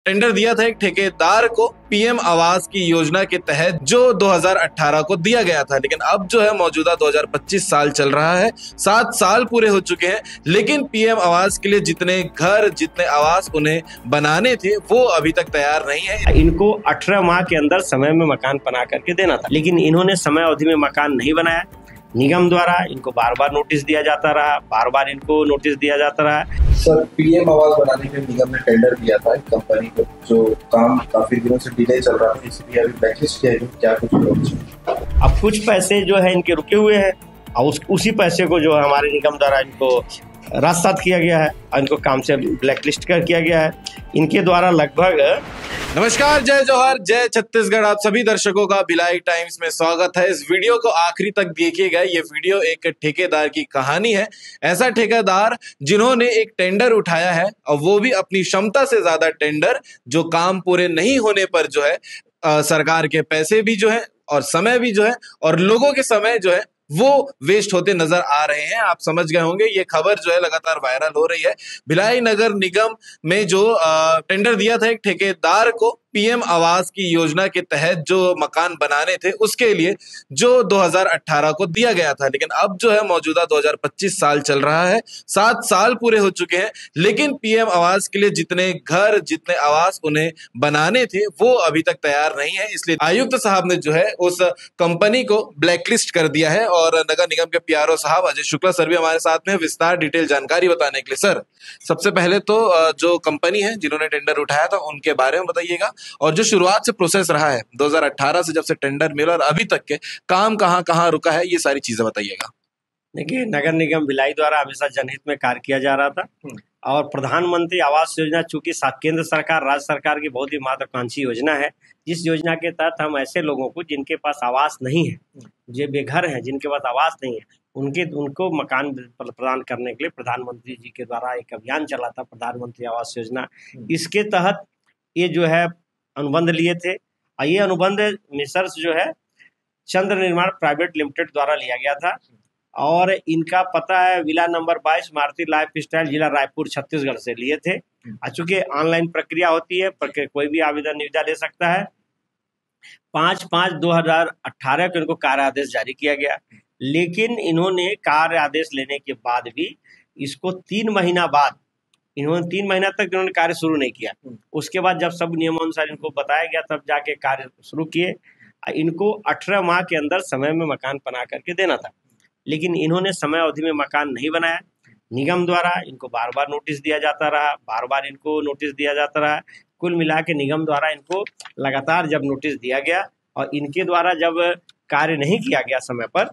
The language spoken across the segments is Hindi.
टेंडर दिया था एक ठेकेदार को पीएम आवास की योजना के तहत जो 2018 को दिया गया था, लेकिन अब जो है मौजूदा 2025 साल चल रहा है, 7 साल पूरे हो चुके हैं, लेकिन पीएम आवास के लिए जितने घर जितने आवास उन्हें बनाने थे वो अभी तक तैयार नहीं है। इनको 18 माह के अंदर समय में मकान बना करके देना था, लेकिन इन्होंने समय अवधि में मकान नहीं बनाया। निगम द्वारा इनको बार बार नोटिस दिया जाता रहा, बार बार इनको नोटिस दिया जाता रहा। सर, पीएम आवास बनाने के निगम ने टेंडर दिया था एक कंपनी को, जो काम काफी दिनों से डिले चल रहा था, इसलिए अभी ब्लैकलिस्ट किया है। क्या कुछ अब कुछ पैसे जो है इनके रुके हुए हैं और उसी पैसे को जो है हमारे निगम द्वारा इनको रास्ता किया गया है और इनको काम से ब्लैकलिस्ट किया गया है। इनके द्वारा लगभग नमस्कार, जय जौहर, जय छत्तीसगढ़। आप सभी दर्शकों का भिलाई टाइम्स में स्वागत है। इस वीडियो को आखिरी तक देखिएगा। ये वीडियो एक ठेकेदार की कहानी है। ऐसा ठेकेदार जिन्होंने एक टेंडर उठाया है और वो भी अपनी क्षमता से ज्यादा टेंडर, जो काम पूरे नहीं होने पर जो है सरकार के पैसे भी जो है और समय भी जो है और लोगों के समय जो है वो वेस्ट होते नजर आ रहे हैं। आप समझ गए होंगे, ये खबर जो है लगातार वायरल हो रही है। भिलाई नगर निगम में जो टेंडर दिया था एक ठेकेदार को पीएम आवास की योजना के तहत जो मकान बनाने थे उसके लिए, जो 2018 को दिया गया था, लेकिन अब जो है मौजूदा 2025 साल चल रहा है, 7 साल पूरे हो चुके हैं, लेकिन पीएम आवास के लिए जितने घर जितने आवास उन्हें बनाने थे वो अभी तक तैयार नहीं है। इसलिए आयुक्त साहब ने जो है उस कंपनी को ब्लैकलिस्ट कर दिया है। और नगर निगम के पीआरओ साहब अजय शुक्ला सर भी हमारे साथ में विस्तार डिटेल जानकारी बताने के लिए। सर, सबसे पहले तो जो कंपनी है जिन्होंने टेंडर उठाया था उनके बारे में बताइएगा, और जो शुरुआत से प्रोसेस रहा है 2018 से जब से टेंडर मिला और अभी तक के काम कहाँ कहाँ रुका है, ये सारी चीजें बताइएगा। देखिए, नगर निगम भिलाई द्वारा हमेशा जनहित में कार्य किया जा रहा था और प्रधानमंत्री आवास योजना चूंकि केंद्र सरकार राज्य सरकार की बहुत ही महत्वाकांक्षी योजना है, जिस योजना के तहत हम ऐसे लोगों को जिनके पास आवास नहीं है, जो बेघर हैं, जिनके पास आवास नहीं है, उनको मकान प्रदान करने के लिए प्रधानमंत्री जी के द्वारा एक अभियान चला था, प्रधानमंत्री आवास योजना। इसके तहत ये जो है अनुबंध लिए थे और ये अनुबंध मिसर्स जो है चंद्र निर्माण प्राइवेट लिमिटेड द्वारा लिया गया था और इनका पता है villa number 22 Maruti life style, जिला रायपुर, छत्तीसगढ़ से लिए थे। चूंकि ऑनलाइन प्रक्रिया होती है, कोई भी आवेदन निविदा ले सकता है। 5/5/2018 को इनको कार्य आदेश जारी किया गया, लेकिन इन्होंने कार्य आदेश लेने के बाद भी इसको 3 महीना बाद इन्होंने 3 महीना तक इन्होंने कार्य शुरू नहीं किया। उसके बाद जब सब नियमानुसार इनको बताया गया तब जाके कार्य शुरू किए। इनको 18 माह के अंदर समय में मकान बना करके देना था, लेकिन इन्होंने समय अवधि में मकान नहीं बनाया। निगम द्वारा इनको बार बार नोटिस दिया जाता रहा, बार बार इनको नोटिस दिया जाता रहा। कुल मिला के निगम द्वारा इनको लगातार जब नोटिस दिया गया और इनके द्वारा जब कार्य नहीं किया गया समय पर,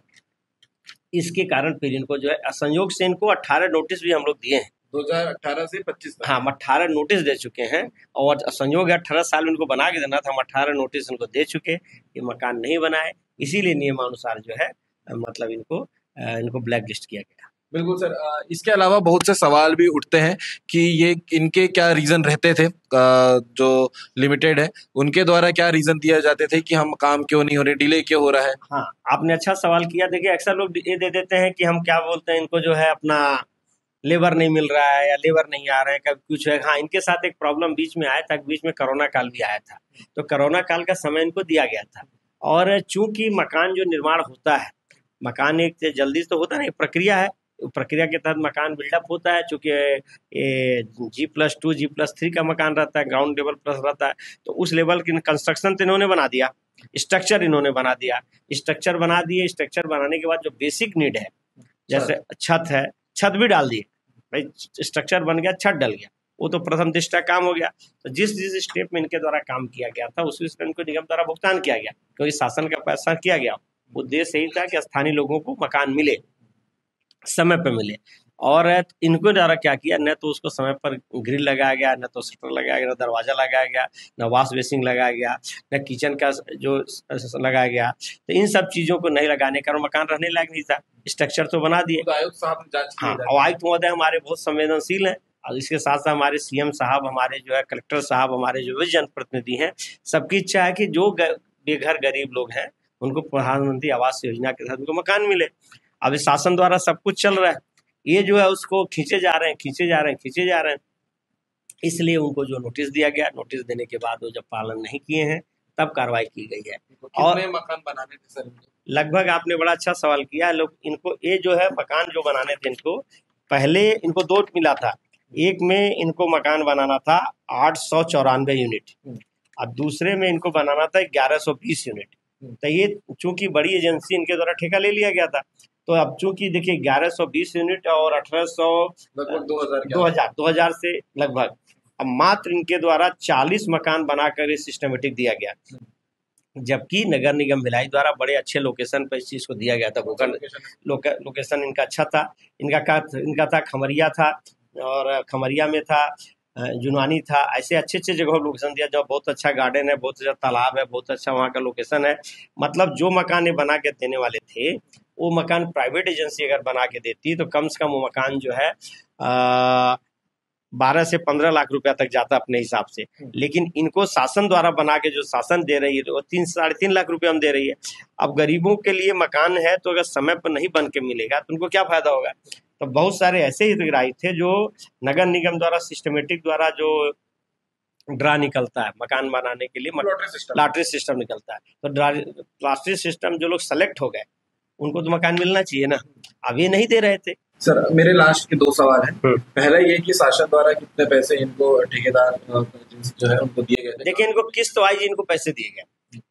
इसके कारण फिर इनको जो है असंयोग से इनको 18 नोटिस भी हम लोग दिए हैं। 2018 से 25 तक हाँ, हम 18 नोटिस दे चुके हैं और संयोग है 18 साल इनको बना के देना था, हम 18 नोटिस इनको दे चुके। ये मकान नहीं बनाए, इसीलिए नियमानुसार जो है मतलब इनको ब्लैक लिस्ट किया गया। बिल्कुल सर। इसके अलावा बहुत से सवाल भी उठते हैं कि ये इनके क्या रीजन रहते थे, जो लिमिटेड है उनके द्वारा क्या रीजन दिए जाते थे कि हम काम क्यों नहीं हो रहे, डिले क्यों हो रहा है। हाँ, आपने अच्छा सवाल किया। देखिए, अक्सर लोग ये दे देते हैं कि हम क्या बोलते हैं, इनको जो है अपना लेबर नहीं मिल रहा है या लेबर नहीं आ रहे हैं, कभी कुछ है। हाँ, इनके साथ एक प्रॉब्लम बीच में आया था, बीच में कोरोना काल भी आया था, तो कोरोना काल का समय इनको दिया गया था। और चूंकि मकान जो निर्माण होता है, मकान एक जल्दी से तो होता नहीं, प्रक्रिया है, प्रक्रिया के तहत मकान बिल्डअप होता है। चूंकि G+2 G+3 का मकान रहता है, ग्राउंड लेवल प्लस रहता है, तो उस लेवल की कंस्ट्रक्शन तो इन्होंने बना दिया, स्ट्रक्चर इन्होंने बना दिया, स्ट्रक्चर बना दिए। स्ट्रक्चर बनाने के बाद जो बेसिक नीड है, जैसे छत है, छत भी डाल दिए भाई, स्ट्रक्चर बन गया, छत डल गया, वो तो प्रथम दृष्टया काम हो गया। तो जिस स्टेप में इनके द्वारा काम किया गया था उसी स्टेप इनको निगम द्वारा भुगतान किया गया, क्योंकि शासन का पैसा किया गया। उद्देश्य यही था कि स्थानीय लोगों को मकान मिले, समय पर मिले। और इनको द्वारा क्या किया, न तो उसको समय पर ग्रिल लगाया गया, न तो शटर लगाया गया, न दरवाजा लगाया गया, न वॉश बेसिंग लगाया गया, न किचन का जो लगाया गया। तो इन सब चीजों को नहीं लगाने का मकान रहने लायक नहीं था। स्ट्रक्चर तो बना दिए। हाँ, आयुक्त महोदय हमारे बहुत संवेदनशील हैं और इसके साथ साथ हमारे सीएम साहब, हमारे जो है कलेक्टर साहब, हमारे जो भी जनप्रतिनिधि हैं, सबकी इच्छा है कि जो बेघर गरीब लोग हैं उनको प्रधानमंत्री आवास योजना के तहत उनको मकान मिले। अब इस शासन द्वारा सब कुछ चल रहा है, ये जो है उसको खींचे जा रहे हैं। इसलिए उनको जो नोटिस दिया गया, नोटिस देने के बाद वो जब पालन नहीं किए हैं तब कार्रवाई की गई है। और कितने मकान बनाने थे सर इनको? लगभग आपने बड़ा अच्छा सवाल किया। लोग इनको ये जो है मकान जो बनाने थे, इनको पहले इनको 2 मिला था। एक में इनको मकान बनाना था 894 यूनिट और दूसरे में इनको बनाना था 1120 यूनिट। तो ये चूंकि बड़ी एजेंसी इनके द्वारा ठेका ले लिया गया था, तो अब चूंकि देखिए 1120 यूनिट और 1800 लगभग 2000 से लगभग अब मात्र इनके द्वारा 40 मकान बनाकर ये सिस्टमेटिक दिया गया, जबकि नगर निगम भिलाई द्वारा बड़े अच्छे लोकेशन पर इस चीज को दिया गया था। लोकेशन इनका अच्छा था। इनका था खमरिया था, और खमरिया में था, जुनवानी था। ऐसे अच्छे अच्छे जगहों लोकेशन दिया, जहाँ बहुत अच्छा गार्डन है, बहुत अच्छा तालाब है, बहुत अच्छा वहाँ का लोकेशन है। मतलब जो मकान ये बना के देने वाले थे, वो मकान प्राइवेट एजेंसी अगर बना के देती तो कम से कम वो मकान जो है 12 से 15 लाख रुपया तक जाता अपने हिसाब से। लेकिन इनको शासन द्वारा बना के जो शासन दे रही है वो 3-3.5 लाख रुपया हम दे रही है। अब गरीबों के लिए मकान है, तो अगर समय पर नहीं बन के मिलेगा तो उनको क्या फायदा होगा। तो बहुत सारे ऐसे हितग्राही थे जो नगर निगम द्वारा सिस्टमेटिक द्वारा जो ड्रा निकलता है मकान बनाने के लिए, लॉटरी सिस्टम निकलता है, तो लॉटरी सिस्टम जो लोग सेलेक्ट हो गए उनको तो मकान मिलना चाहिए ना। अब ये नहीं दे रहे थे। सर मेरे लास्ट के 2 सवाल हैं। पहला ये कि शासन द्वारा कितने पैसे इनको ठेकेदार जो है उनको दिए गए थे? देखिए, इनको किस्त वाइज इनको पैसे दिए गए।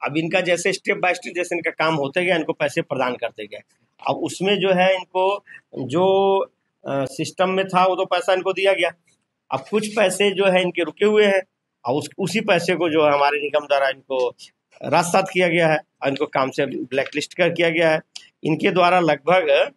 अब इनका जैसे स्टेप बाय स्टेप जैसे इनका काम होते गया, इनको पैसे प्रदान करते गए। अब उसमें जो है इनको जो सिस्टम में था वो तो पैसा इनको दिया गया। अब कुछ पैसे जो है इनके रुके हुए हैं, और उसी पैसे को जो है हमारे निगम द्वारा इनको रास्ताद किया गया है और इनको काम से ब्लैक लिस्ट कर किया गया है। इनके द्वारा लगभग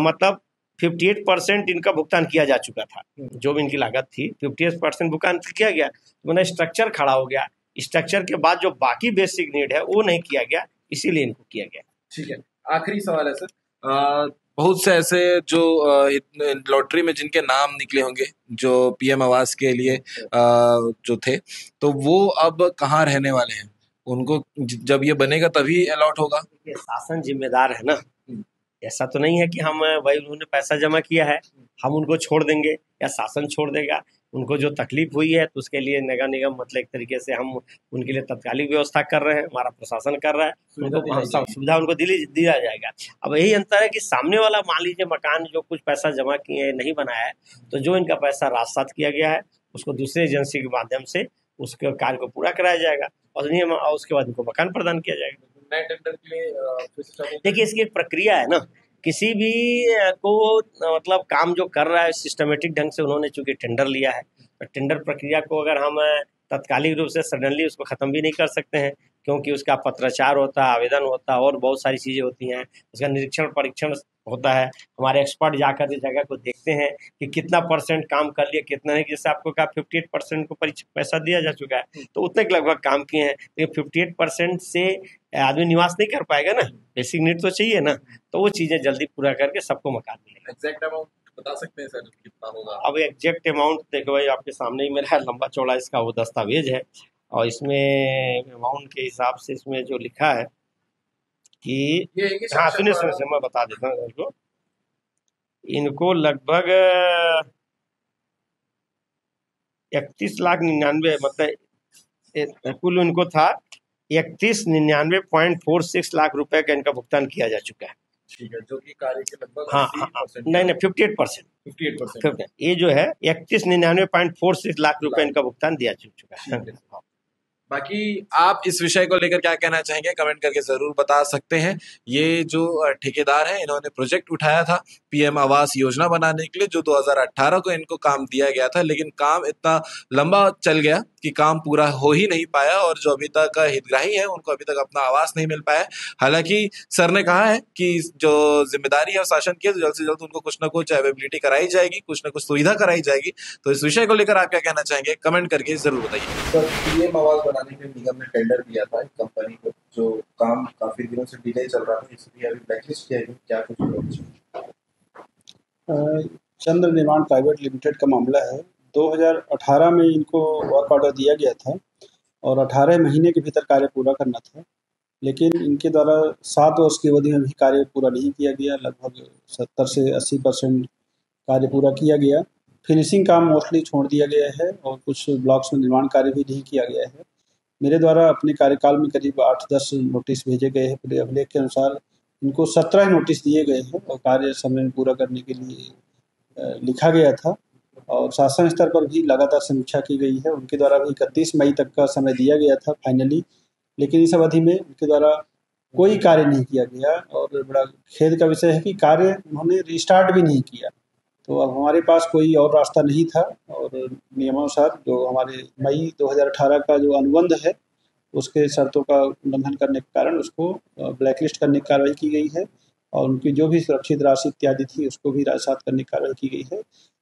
मतलब 58% इनका भुगतान किया जा चुका था। जो भी इनकी लागत थी 58% भुगतान किया गया। तो स्ट्रक्चर खड़ा हो गया। स्ट्रक्चर के बाद जो बाकी बेसिक नीड है वो नहीं किया गया, इसीलिए इनको किया गया। ठीक है, आखिरी सवाल है सर। बहुत से ऐसे जो लॉटरी में जिनके नाम निकले होंगे जो पीएम आवास के लिए जो थे, तो वो अब कहाँ रहने वाले हैं? उनको जब ये बनेगा तभी अलॉट होगा? शासन जिम्मेदार है ना। ऐसा तो नहीं है कि हम भाई उन्होंने पैसा जमा किया है हम उनको छोड़ देंगे या शासन छोड़ देगा। उनको जो तकलीफ हुई है तो उसके लिए नगर निगम मतलब एक तरीके से हम उनके लिए तत्कालिक व्यवस्था कर रहे हैं, हमारा प्रशासन कर रहा है, उनको सुविधा उनको दिया जाएगा। अब यही अंतर है कि सामने वाला मान लीजिए मकान जो कुछ पैसा जमा किए हैं नहीं बनाया है, तो जो इनका पैसा रास्ताद किया गया है उसको दूसरे एजेंसी के माध्यम से उसके कार्य को पूरा कराया जाएगा और उसके बाद इनको मकान प्रदान किया जाएगा। नए टेंडर के लिए देखिए, इसकी एक प्रक्रिया है ना। किसी भी को मतलब काम जो कर रहा है सिस्टमेटिक ढंग से उन्होंने चूंकि टेंडर लिया है, तो टेंडर प्रक्रिया को अगर हम तत्कालिक रूप से सडनली उसको ख़त्म भी नहीं कर सकते हैं, क्योंकि उसका पत्राचार होता है, आवेदन होता है और बहुत सारी चीज़ें होती हैं। उसका निरीक्षण परीक्षण होता है। हमारे एक्सपर्ट जाकर इस जगह को देखते हैं कि कितना % काम कर लिया, कितना नहीं। जैसे आपको कहा 58% को पैसा दिया जा चुका है, तो उतने के लगभग काम किए हैं। तो 58% से आदमी निवास नहीं कर पाएगा ना, बेसिक नीड तो चाहिए ना। तो वो चीज़ें जल्दी पूरा करके सबको मकान मिलेगा। एग्जैक्ट अमाउंट बता सकते हैं सर कितना होगा? अब एग्जैक्ट अमाउंट देखो भाई, आपके सामने ही मेरा लंबा चौड़ा इसका वो दस्तावेज है, और इसमें अमाउंट के हिसाब से इसमें जो लिखा है कि हाँ सुनिए मैं बता देता हूँ इनको। इनको लगभग 31,99,000 मतलब कुल इनको था 31,99.46 लाख रुपए का इनका भुगतान किया जा चुका है। ठीक है, जो कि कार्य के लगभग हाँ 58%। ये जो है 31,99.46 लाख रुपए इनका भुगतान दिया चुका है। बाकी आप इस विषय को लेकर क्या कहना चाहेंगे, कमेंट करके जरूर बता सकते हैं। ये जो ठेकेदार हैं इन्होंने प्रोजेक्ट उठाया था पीएम आवास योजना बनाने के लिए, जो 2018 को इनको काम दिया गया था, लेकिन काम इतना लंबा चल गया कि काम पूरा हो ही नहीं पाया, और जो अभी तक हितग्राही हैं उनको अभी तक अपना आवास नहीं मिल पाया। हालांकि सर ने कहा है कि जो जिम्मेदारी है शासन की, तो जल्द से जल्द उनको कुछ ना कुछ अवेलेबिलिटी कराई जाएगी, कुछ ना कुछ सुविधा कराई जाएगी। तो इस विषय को लेकर आप क्या कहना चाहेंगे, कमेंट करके जरूर बताइए। सर पीएम आवास बनाने के निगम ने टेंडर दिया था एक कंपनी को, जो काम काफी दिनों से डिले चल रहा था, इसलिए अभी ब्लैकलिस्ट किया गया। क्या कुछ चंद्र निर्माण प्राइवेट लिमिटेड का मामला है। 2018 में इनको वर्क ऑर्डर दिया गया था और 18 महीने के भीतर कार्य पूरा करना था, लेकिन इनके द्वारा 7 वर्ष की अवधि में भी कार्य पूरा नहीं किया गया। लगभग 70 से 80% कार्य पूरा किया गया। फिनिशिंग काम मोस्टली छोड़ दिया गया है और कुछ ब्लॉक्स में निर्माण कार्य भी नहीं किया गया है। मेरे द्वारा अपने कार्यकाल में करीब 8-10 नोटिस भेजे गए हैं। पूरे अभिलेख के अनुसार इनको 17 नोटिस दिए गए हैं और कार्य समय में पूरा करने के लिए लिखा गया था और शासन स्तर पर भी लगातार समीक्षा की गई है। उनके द्वारा भी 31 मई तक का समय दिया गया था फाइनली, लेकिन इस अवधि में उनके द्वारा कोई कार्य नहीं किया गया और बड़ा खेद का विषय है कि कार्य उन्होंने रिस्टार्ट भी नहीं किया। तो अब हमारे पास कोई और रास्ता नहीं था और नियमानुसार जो हमारे मई 2018 का जो अनुबंध है उसके शर्तों का उल्लंघन करने के कारण उसको ब्लैकलिस्ट करने की कार्रवाई की गई है और उनकी जो भी सुरक्षित राशि इत्यादि थी उसको भी राजसात करने की कार्रवाई की गई है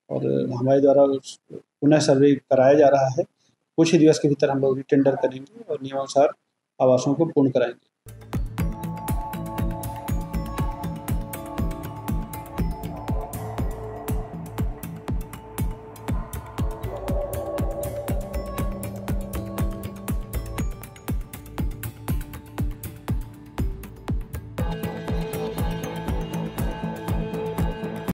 और हमारे द्वारा पुनः सर्वे कराया जा रहा है। कुछ ही दिवस के भीतर हम लोग टेंडर करेंगे और नियमानुसार आवासों को पूर्ण कराएंगे।